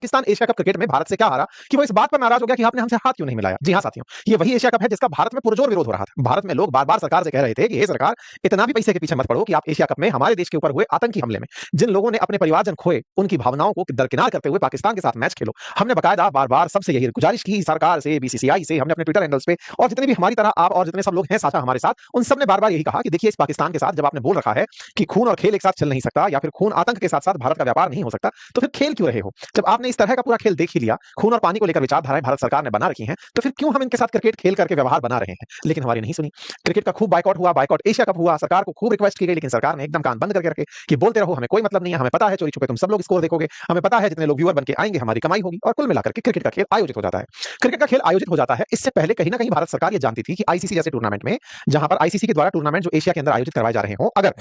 Pakistan Asia cup cricket में भारत से क्या हारा कि वो इस बात पर नाराज हो गया कि आपने हमसे हाथ क्यों नहीं मिलाया। जी हां साथियों, ये वही एशिया कप है जिसका भारत में पुरजोर विरोध हो रहा था। भारत में लोग बार-बार सरकार से कह रहे थे कि हे सरकार, इतना भी पैसे के पीछे मत पड़ो कि आप एशिया कप में हमारे देश के ऊपर हुए आतंकी हमले में जिन लोगों ने अपने परिवारजन खोए, उनकी भावनाओं को दरकिनार करते हुए पाकिस्तान के साथ मैच खेलो। हमने बकायदा बार-बार सबसे यही गुजारिश की, सरकार से, बीसीसीआई से, हमने अपने ट्विटर हैंडल्स पे और जितने भी हमारी तरह आप और जितने सब लोग हैं साझा हमारे साथ, उन सब ने बार-बार यही कहा कि देखिए इस पाकिस्तान के साथ जब आपने बोल रखा है कि खून और खेल एक साथ चल नहीं सकता या फिर खून आतंक के साथ-साथ भारत का व्यापार नहीं हो सकता, तो फिर खेल क्यों रहे हो? जब आपने इस तरह का पूरा खेल देख ही लिया, खून और पानी को लेकर विचारधाराएं भारत सरकार ने बना रखी हैं, तो फिर क्यों हम इनके साथ क्रिकेट खेल करके व्यवहार बना रहे हैं? लेकिन हमारी नहीं सुनी। क्रिकेट का खूब बायकॉट हुआ, बायकॉट एशिया कप हुआ, सरकार को खूब रिक्वेस्ट की गई, लेकिन सरकार ने एकदम कान बंद करके रखे कि बोलते रहो, हमें कोई मतलब नहीं है, हमें पता है चोरी-छुपे तुम सब लोग स्कोर देखोगे, हमें पता है जितने लोग व्यूअर बन के आएंगे हमारी कमाई होगी और कुल मिलाकर के क्रिकेट का खेल आयोजित हो जाता है। क्रिकेट का खेल आयोजित हो जाता है, इससे पहले कहीं न कहीं भारत सरकार ये जानती थी कि आईसीसी जैसे टूर्नामेंट में, जहां पर आईसीसी के द्वारा टूर्नामेंट जो एशिया के अंदर आयोजित करवाए जा रहे हों, अगर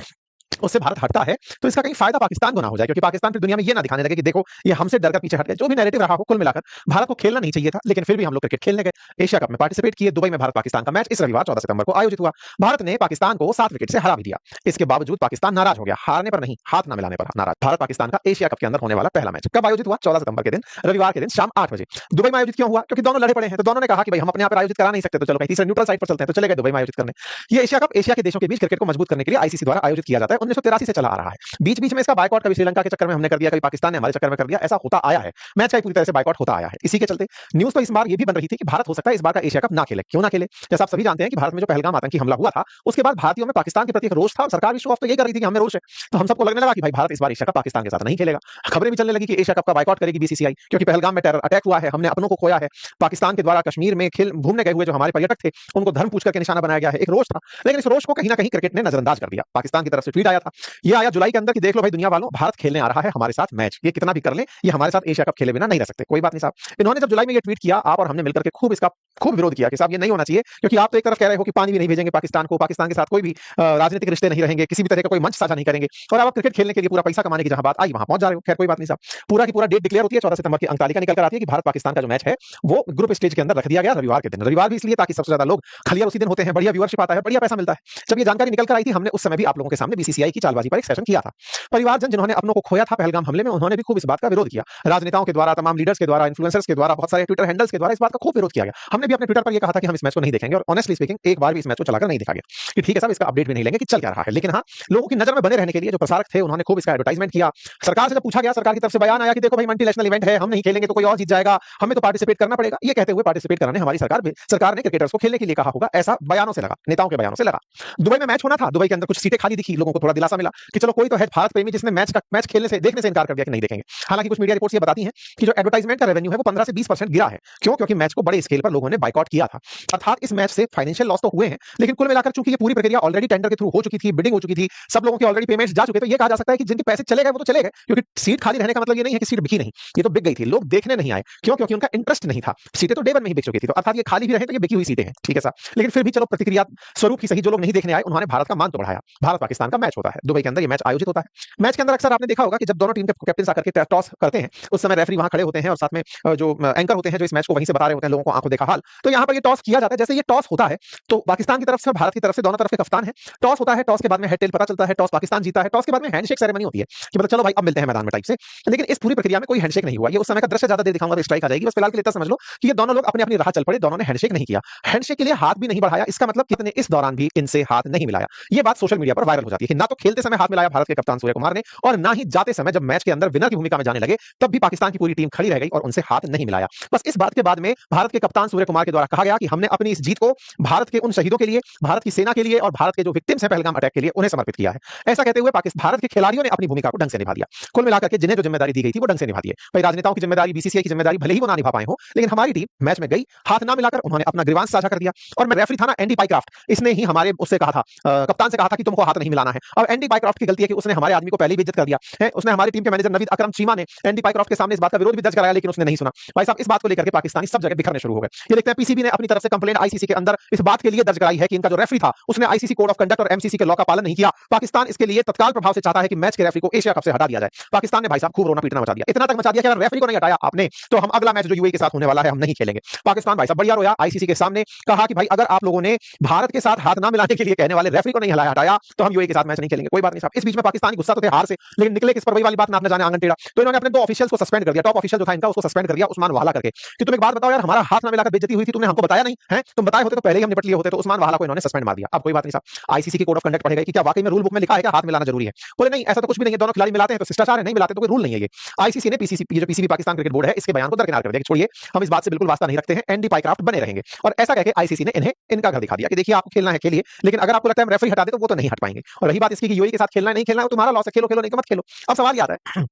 उससे भारत हटता है तो इसका कहीं फायदा पाकिस्तान को ना हो जाए, क्योंकि पाकिस्तान फिर दुनिया में ये ना दिखाने लगे कि देखो ये हमसे डरकर पीछे हट गए। जो भी नैरेटिव रहा हो, कुल मिलाकर भारत को खेलना नहीं चाहिए था, लेकिन फिर भी हम लोग क्रिकेट खेलने गए, एशिया कप में पार्टिसिपेट किए। दुबई में भारत पाकिस्तान का मैच इस रविवार 14 सितंबर को आयोजित हुआ। भारत ने पाकिस्तान को 7 विकेट से हरा भी दिया। इसके बावजूद पाकिस्तान नाराज हो गया, हारने पर नहीं, हाथ ना मिलाने पर नाराज। भारत पाकिस्तान का एशिया कप के अंदर होने वाला पहला मैच कब आयोजित हुआ? 14 सितंबर के दिन, रविवार के दिन शाम 8 बजे। दुबई में आयोजित क्यों हुआ? क्योंकि दोनों लड़े पड़े हैं, तो दोनों ने कहा कि भाई हम अपने यहाँ पर आयोजित करा नहीं सकते, तो चलो कहीं तीसरे न्यूट्रल साइड पर चलते हैं, तो चले गए दुबई में आयोजित करने। ये एशिया कप एशिया के देशों के बीच क्रिकेट को मजबूत करने के लिए आईसीसी द्वारा आयोजित किया जाता है, 1983 से चला आ रहा है। बीच-बीच में इसका बायकॉट कभी श्रीलंका के चक्कर में हमने कर दिया, कभी पाकिस्तान ने हमारे चक्कर में कर दिया, ऐसा होता आया है। मैच का पूरी तरह से बायकॉट होता आया है। इसी के चलते न्यूज़ तो इस बार ये भी बन रही थी कि भारत हो सकता है इस बार का एशिया कप ना खेले। क्यों ना खेले? जैसा आप सभी जानते हैं कि भारत में जो पहलगाम आतंकी हमला हुआ था, उसके बाद भारतीयों में पाकिस्तान के प्रति एक रोष था और सरकार भी शो ऑफ तो यही कर रही थी कि हमें रोष है। तो हम सबको लगने लगा कि भाई भारत इस बार एशिया कप पाकिस्तान के साथ नहीं खेलेगा। खबरें भी चलने लगी कि एशिया कप का बायकॉट करेगी बीसीसीआई, क्योंकि पहलगाम में टेरर अटैक हुआ है, हमने अपनों को खोया है। पाकिस्तान के द्वारा कश्मीर में खेल घूमने गए हुए जो हमारे पर्यटक थे, उनको धर्म पूछ करके निशाना बनाया गया है। एक रोष था, लेकिन इस रोष को कहीं न कहीं क्रिकेट ने नजरअंदाज कर दिया। पाकिस्तान की तरफ से ट्वीट आया था। ये आया जुलाई के अंदर कि देख लो भाई दुनिया वालों, भारत खेलने आ रहा है हमारे साथ मैच। ये कितना भी कर ले, ये हमारे साथ एशिया कप खेले बिना नहीं रह सकते। कोई बात नहीं साहब। इन्होंने जब जुलाई में ये ट्वीट किया, आप और हमने मिलकर के खूब इसका खूब विरोध किया कि साहब ये नहीं होना चाहिए, क्योंकि आप तो एक तरफ कह रहे हो कि पानी भी नहीं भेजेंगे पाकिस्तान को, पाकिस्तान के साथ कोई भी राजनीतिक रिश्ते नहीं रहेंगे, किसी भी तरह का कोई मंच साझा नहीं करेंगे, और अब आप क्रिकेट खेलने के लिए पूरा पैसा कमाने की जहां बात आई वहां पहुंच जा रहे हो। खैर कोई बात नहीं साहब। पूरा की पूरा डेट डिक्लेयर होती है 14 सितंबर की अंकतालिका निकल कर आती है कि भारत पाकिस्तान का जो मैच है वो ग्रुप स्टेज के अंदर रख दिया गया रविवार के दिन। रविवार भी इसलिए ताकि सबसे ज्यादा लोग खलियार उसी दिन होते हैं, बढ़िया व्यूअरशिप आता है, बढ़िया पैसा मिलता है। जब ये जानकारी निकल कर आई थी, हमने उस समय भी आप लोगों के सामने बीसीसीआई की चालबाजी पर एक सेशन किया था। परिवारजन जिन्होंने अपनों को खोया था पहलगाम हमले में, उन्होंने भी खूब इस बात का विरोध किया। राजनेताओं के द्वारा, तमाम लीडर्स के द्वारा, इन्फ्लुएंसर्स के द्वारा, बहुत सारे ट्विटर हैंडल्स के द्वारा इस बात का खूब विरोध किया गया। हमने भी अपने ट्विटर पर ये कहा था कि हम इस मैच को नहीं देखेंगे, और ऑनेस्टली स्पीकिंग एक बार भी इस मैच को चलाकर नहीं देखा गया कि ठीक है साहब इसका अपडेट भी नहीं लेंगे कि चल क्या रहा है। लेकिन हाँ, लोगों की नजर में बने रहने के लिए जो प्रसारक थे उन्होंने खूब इसका एडवर्टाइजमेंट किया। सरकार से जब पूछा गया, सरकार की तरफ से बयान आया कि देखो भाई मल्टीनेशनल इवेंट है, हम नहीं खेलेंगे तो कोई और जीत जाएगा, हमें तो पार्टिसिपेट करना पड़ेगा। ये कहते हुए पार्टिसिपेट कराने हमारी सरकार ने क्रिकेटर्स को खेलने के लिए कहा होगा, ऐसा बयानों से लगा, नेताओं के बयानों से लगा। दुबई में मैच होना था, दुबई के अंदर कुछ सीटें खाली दिखी, लोगों को थोड़ा दिलासा मिला कि चलो कोई तो है भारत प्रेमी जिसने मैच खेलने से, देखने से इनकार कर दिया कि नहीं देखेंगे। हालांकि कुछ मीडिया रिपोर्ट्स ये बताती हैं कि जो एडवर्टाइजमेंट का रेवेन्यू है वो 15 से 20% गिरा है। क्यों? क्योंकि मैच को बड़े स्केल पर लोगों ने बायकॉट किया था। अर्थात इस मैच से फाइनेंशियल लॉस तो हुए हैं, लेकिन कुल मिलाकर चूंकि ये पूरी प्रक्रिया ऑलरेडी टेंडर के थ्रू हो चुकी थी, बिडिंग हो चुकी थी, सब लोगों के ऑलरेडी पेमेंट्स जा चुके, तो ये कहा जा सकता है कि जिनके पैसे चले गए वो तो चले गए, क्योंकि सीट खाली रहने का मतलब ये नहीं है कि सीट बिकी नहीं, ये तो बिक गई थी, लोग देखने नहीं आए। क्यों? क्योंकि उनका इंटरेस्ट नहीं था। सीटें तो डे वन में ही बिक चुकी थी, तो अर्थात ये खाली भी रहे तो ये बिकी हुई सीटें हैं, ठीक है साहब। लेकिन फिर भी चलो प्रतिक्रिया स्वरूप ही सही, जो लोग नहीं देखने आए उन्होंने भारत का मान तो बढ़ाया। भारत पाकिस्तान का मैच होता है, दुबई के अंदर ये मैच आयोजित होता है। मैच के अंदर अक्सर आपने देखा होगा कि जब दोनों टीम के कैप्टन आकर के टॉस करते हैं, उस समय रेफरी वहां खड़े होते हैं और साथ में जो एंकर होते हैं जो इस मैच को वहीं से बता रहे होते हैं लोगों को आंखों देखा हाल। तो यहाँ पर ये टॉस किया जाता है। जैसे ये टॉस होता है तो पाकिस्तान की तरफ से, भारत की तरफ से, दोनों तरफ के कप्तान है। टॉस होता है, टॉस के बाद में हेड टेल पता चलता है, टॉस पाकिस्तान जीता है, टॉस के बाद में हैंडशेक सेरेमनी होती है कि मतलब चलो भाई अब मिलते हैं मैदान में टाइप से। लेकिन इस पूरी प्रक्रिया में कोई हैंडशेक नहीं हुआ। ये उस समय का दृश्य ज्यादा देर दिखाऊंगा तो स्ट्राइक आ जाएगी, बस फिलहाल के लिए इतना समझ लो कि ये दोनों लोग अपनी अपनी राह चल पड़े, दोनों ने हैंडशेक नहीं किया, हैंडशेक के लिए हाथ भी नहीं बढ़ाया। इसका मतलब कितने इस दौरान भी इनसे हाथ नहीं मिलाया। ये बात सोशल मीडिया पर वायरल हो जाती है कि ना तो खेलते समय हाथ मिलाया भारत के कप्तान सूर्य कुमार ने, और ना ही जाते समय जब मैच के अंदर विनर की भूमिका में जाने लगे तब भी पाकिस्तान की पूरी टीम खड़ी रह गई और उनसे हाथ नहीं मिलाया। बस इस बात के बाद में भारत के कप्तान सूर्य कुमार के द्वारा कहा गया कि हमने अपनी इस जीत को भारत के उन शहीदों के लिए, भारत की सेना के लिए और भारत के जो विक्टिम्स हैं पहलगाम अटैक के लिए, उन्हें समर्पित किया है। ऐसा कहते हुए भारत के खिलाड़ियों ने अपनी भूमिका को ढंग से निभा दिया। कुल मिलाकर के जिन्हें जो जिम्मेदारी दी गई थी वो ढंग से निभा दी है। भाई राजनेताओं की जिम्मेदारी, बीसीसीआई की जिम्मेदारी भले ही वो ना निभा पाए हो, लेकिन हमारी टीम मैच में गई, हाथ ना मिलाकर उन्होंने अपना ग्रीवांस साझा कर दिया। और मैं रेफरी था ना एंडी पाइक्राफ्ट, इसने ही हमारे उससे कहा था, कप्तान से कहा था कि तुमको हाथ नहीं मिलाना है। अब एंडी पाइक्राफ्ट की गलती है कि उसने हमारे आदमी को पहले ही बेइज्जत कर दिया है। उसने हमारी टीम के मैनेजर नवीद अकरम चीमा ने एंडी पाइक्राफ्ट के सामने इस बात का विरोध भी दर्ज कराया, लेकिन उसने नहीं सुना। भाई साहब इस बात को लेकर के पाकिस्तानी सब जगह बिखरने शुरू हो गए। ये देखते हैं पीसीबी ने अपनी तरफ से कंप्लेंट आईसीसी के अंदर इस बात के लिए दर्ज कराई है कि इनका जो रेफरी था उसने आईसीसी कोड ऑफ कंडक्ट और एमसीसी के लॉ का पालन नहीं किया। पाकिस्तान इसके लिए तत्काल प्रभाव से चाहता है कि मैच के रेफरी को एशिया कप से हटा दिया जाए। पाकिस्तान ने भाई साहब खूब रोना पीटना मचा दिया, इतना तक मचा दिया कि अगर रेफरी को नहीं हटाया आपने तो हम अगला मैच जो यूएई के साथ होने वाला है हम नहीं खेलेंगे। पाकिस्तान भाई साहब बढ़िया रोया आईसीसी के सामने, कहा कि भाई अगर आप लोगों ने भारत के साथ हाथ ना मिलाने के लिए कहने वाले रेफरी को नहीं हटाया तो हम यूएई के साथ मैच नहीं खेलेंगे। कोई बात नहीं साहब। इस बीच में पाकिस्तान गुस्सा तो थे हार से, लेकिन निकले किस पर, वही वाली बात ना आपने जाने आंगन टेढ़ा। तो इन्होंने अपने 2 ऑफिशियल्स को सस्पेंड कर दिया, टॉप ऑफिशियल जो था इनका उसको सस्पेंड कर दिया उस्मान वाला करके कि तुम एक बात बताओ यार, हमारा हाथ ना मिलाकर बेइज्जती हुई थी, तुमने हमको बताया नहीं है, तुम बताए होते तो पहले ही हम निपट लिए होते। तो उस्मान वाला को इन्होंने सस्पेंड मार दिया। अब कोई बात नहीं साहब, आईसीसी की कोड ऑफ कंडक्ट पढ़ेगा कि क्या वाकई में रूल बुक में लिखा है कि हाथ मिलाना जरूरी है? बोले नहीं ऐसा तो कुछ भी नहीं है, दोनों खिलाड़ी मिलाते हैं तो शिष्टाचार है, नहीं मिलाते तो कोई रूल नहीं है। ये आईसीसी ने पीसीबी जो पीसीबी पाकिस्तान क्रिकेट बोर्ड है इसके बयान को दरकिनार कर दिया कि छोड़िए हम इस बात से बिल्कुल वास्ता नहीं रखते हैं, एनडी पाइक्राफ्ट बने रहेंगे। और ऐसा कह के आईसीसी ने इन्हें इनका घर दिखा दिया कि देखिए आपको खेलना है खेलिए, लेकिन अगर आपको लगता है हम रेफरी हटा दे तो वो तो नहीं हट पाएंगे। और रही बात इसकी कि यूएई के साथ खेलना है नहीं खेलना है, वो तुम्हारा लॉस है, खेलो खेलो नहीं तो मत खेलो। अब सवाल ये आता है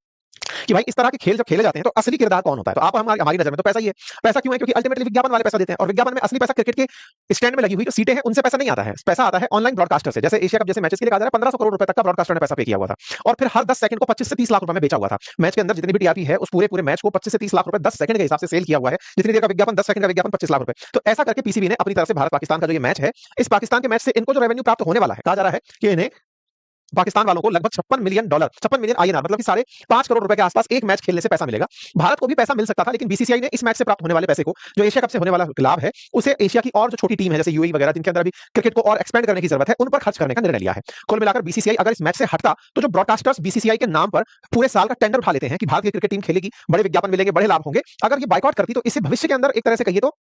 कि भाई इस तरह के खेल जब खेले जाते हैं तो असली किरदार कौन होता है? तो आप हमारी नजर में तो पैसा ही है। पैसा क्यों है? क्योंकि अल्टीमेटली विज्ञापन वाले पैसा देते हैं, और विज्ञापन में असली पैसा क्रिकेट के स्टैंड में लगी हुई जो सीटें हैं उनसे पैसा नहीं आता है। पैसा आता है ऑनलाइन ब्रॉडकास्टर से। जैसे एशिया कप जैसे मैचेस के लिए कहा जा रहा है 1500 करोड़ रुपए तक का ब्रॉडकास्टर ने पैसा पे किया हुआ था, और फिर हर 10 सेकंड को 25 से 30 लाख रुपए में बेचा हुआ था। मैच के अंदर जितनी भी टीआरपी है उस पूरे मैच को 25 से 30 लाख रुपए 10 सेकंड के हिसाब से सेल किया हुआ है। जितनी देर का विज्ञापन 10 सेकंड का विज्ञापन 25 लाख रुपए। तो ऐसा करके पीसीबी ने अपनी तरफ से भारत पाकिस्तान का जो ये मैच है, इस पाकिस्तान के मैच से इनको जो रेवेन्यू प्राप्त होने वाला है, कहा जा रहा है कि इन्हें पाकिस्तान वालों को लगभग $56 मिलियन, 56 मिलियन आईएनआर मतलब कि 5.5 करोड़ रुपए के आसपास एक मैच खेलने से पैसा मिलेगा। भारत को भी पैसा मिल सकता था, लेकिन बीसीसीआई ने इस मैच से प्राप्त होने वाले पैसे को, जो एशिया कप से होने वाला लाभ है, उसे एशिया की और जो छोटी टीम है जैसे यूएई वगैरह जिनके अंदर अभी क्रिकेट को और एक्सपेंड करने की जरूरत है, उन पर खर्च करने का निर्णय लिया है। कुल मिलाकर बीसीसीआई अगर इस मैच से हटता तो जो ब्रॉडकास्टर्स बीसीसीआई के नाम पर पूरे साल का टेंडर उठा लेते हैं कि भारत की क्रिकेट टीम खेलेगी, बड़े विज्ञापन मिलेंगे, बड़े लाभ होंगे, अगर ये बाइकआउट करती तो इससे भविष्य के अंदर एक तरह से कहिए तो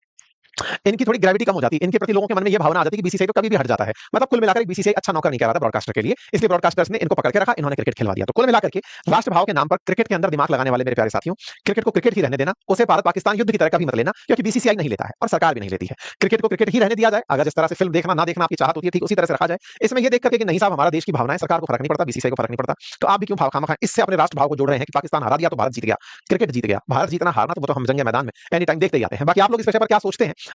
इनकी थोड़ी ग्रेविटी कम हो जाती, इनके प्रति लोगों के मन में ये भावना आ जाती कि बीसीसीआई तो कभी भी हट जाता है। मतलब कुल मिलाकर बीसीसीआई अच्छा नौकर नहीं कर रहा था ब्रॉडकास्टर के लिए, इसलिए ब्रॉडकास्टर्स ने इनको पकड़ के रखा, इन्होंने क्रिकेट खिलवा दिया। तो कुल मिलाकर के राष्ट्रभाव के नाम पर क्रिकेट के अंदर दिमाग लगाने वाले मेरे प्यारे साथियों, क्रिकेट को क्रिकेट ही रहने देना, उसे भारत पाकिस्तान युद्ध की तरह कभी मत लेना, क्योंकि बीसीसीआई नहीं लेता है और सरकार भी नहीं लेती है। क्रिकेट को क्रिकेट ही रहने दिया जाए। अगर जिस तरह से फिल्म देखना ना देखना आपकी चाहत होती है ठीक उसी तरह से रखा जाए। इसमें यह देख करके कि नहीं साहब हमारा देश की भावना है, सरकार को फर्क नहीं पड़ता, बीसीसीआई को फर्क नहीं पड़ता, तो आप भी क्यों खामखा इससे अपने राष्ट्रभाव को जोड़ रहे हैं कि पाकिस्तान हरा दिया तो भारत जीत गया, क्रिकेट जीत गया। भारत जीतना हारना तो वो तो हम जंग मैदान में एनी टाइम देखते ही आते हैं। बाकी आप लोग इस विषय पर क्या सोचते हैं